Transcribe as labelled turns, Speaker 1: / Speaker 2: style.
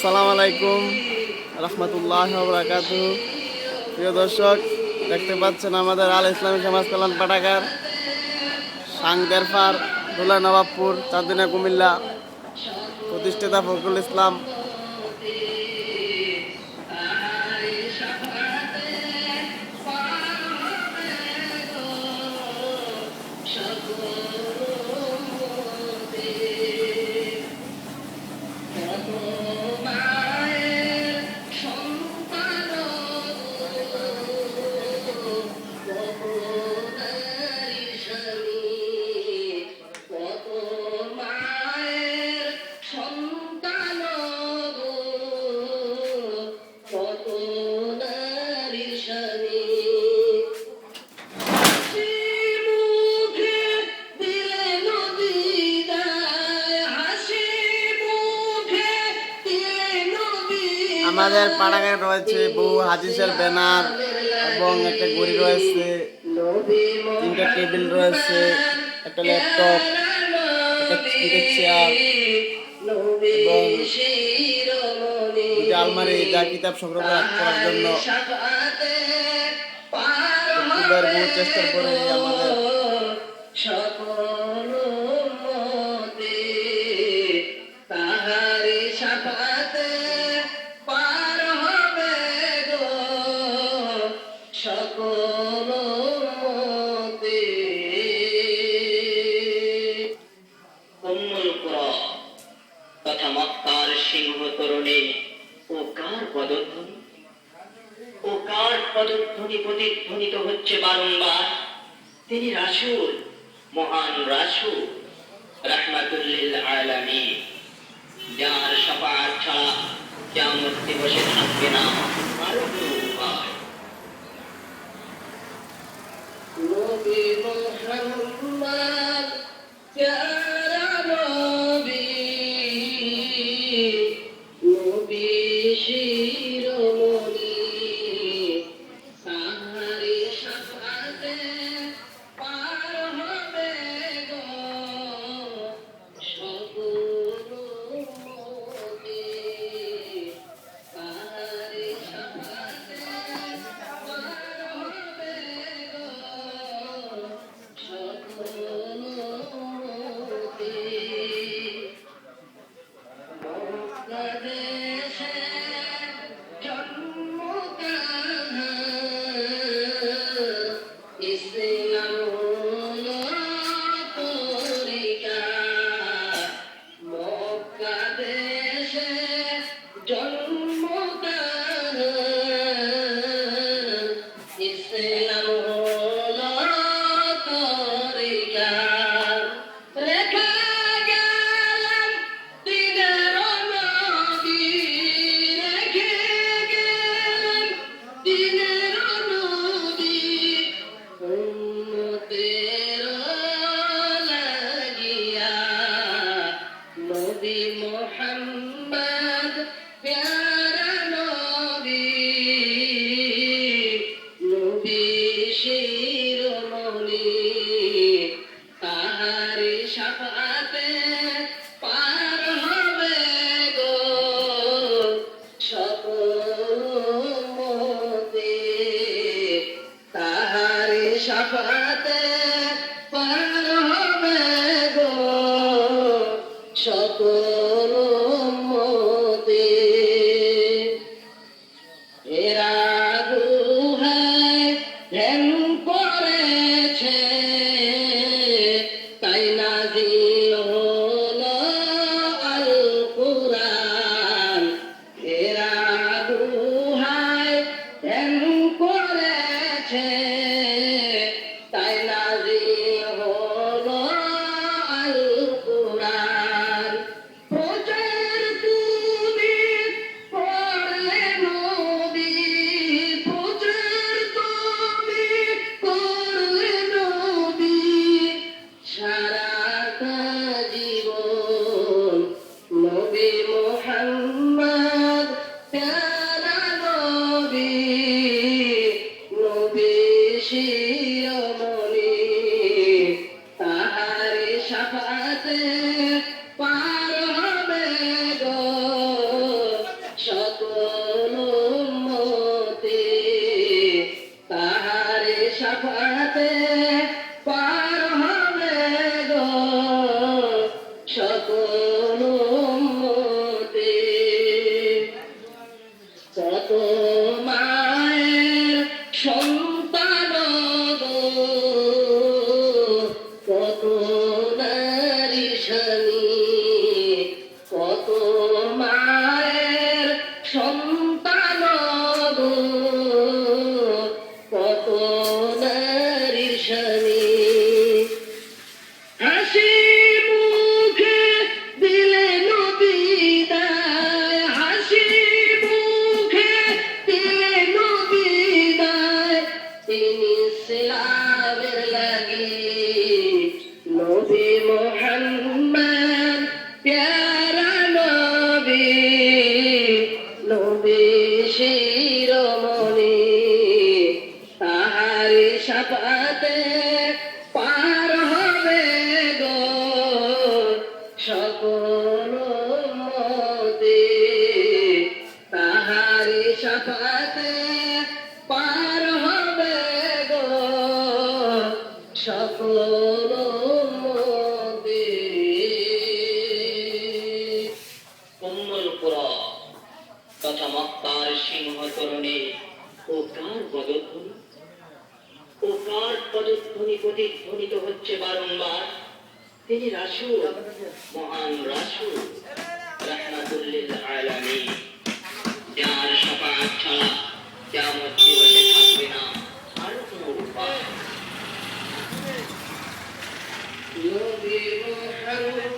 Speaker 1: আসসালামু আলাইকুম রহমতুল্লাহ বারাকাতুহু। প্রিয় দর্শক, দেখতে পাচ্ছেন আমাদের আল ইসলামী সমাজ কল্যাণ পাঠাগার, সাংদেরপাড়, ধুলা নবাবপুর, চাঁদিনা, কুমিল্লা। প্রতিষ্ঠাতা ফখরুল ইসলাম। আমাদের পাড়াগায় রয়েছে বহু হাদিসের ব্যানার এবং একটা ঘড়ি রয়েছে, 3টা টেবিল রয়েছে, একটা ল্যাপটপ, একটা চেয়ার এবং 2টা আলমারি, যা কিতাব সংগ্রহ করার জন্য বহু চেষ্টার পরে আমাদের
Speaker 2: তথা মক্কার সিংহ তরুণী ও কার পদধ্বনি প্রতিধ্বনিত হচ্ছে বারংবার। তিনি রাসূল, মহান রাসূল, রাহমাতুল লিল আলামিন, যার শাফাআত ছাড়া কিয়ামত দিবসে থাকবে না আর কোনো উপায়। নবী মুহাম্মদ প্যারা নবী, নবী শিরোমণি, তাহারি শাফাআতে পার হবে গো সকল উম্মতি, তাহারি শাফাআতে পার হবে গো সকল উম্মতি। বাংলাদেশে জন্ম কাহার, ইসলাম হলো তরিকার। মক্কা দেশে জন্ম কাহার, ইসলাম হলো তরিকার। রেখা গেলেন দিনের নবী, রেখে গেলেন দিনের নবী, উম্মতের লাগিয়া। নবী মুহাম্মদ প্যারা নবী, নবী শিরোমণি, তাহারি শাফাআতে পার হবে গো সকল উম্মতি, তাহারি শাফাআতে পার হবে গো সকল উম্মতি। এরা গুহায় ধ্যান করেছে, তাই নাযিল হলো আল কুরআন। এরা গুহায় ধ্যান করেছে, তাই নাযিল হলো আল কুরআন। প্রচার সকল উম্মতে কত মায়ের সন্তান গো, কত নারী স্বামী, কত মায়ের সন্তান গো, কত নারী স্বামী, হাসি মুখে দিলেন বিদায়, হাসি মুখে দিলেন বিদায়, তিনি ইসলামের লাগি নবী মুহাম্মদ প্যারা নবী, নবী শিরোমণি, তাহারি শাফাতে পার হবে গো সকল উম্মতে, তাহারি শাফাতে পার হবে গো সকল উম্মতে। উম্মুল কুরা তথা মক্কার সিংহ তরুণী ও কার পদধ্বনি, ও কার পদধ্বনি প্রতিধ্বনিত হচ্ছে বারংবার। তিনি রাসূল, মহান রাসূল, রাহমাতুল লিল আলামিন, যার শাফাআত ছাড়া কিয়ামত দিবসে থাকবে না আর কোনো উপায়। নবী মুহাম্মদ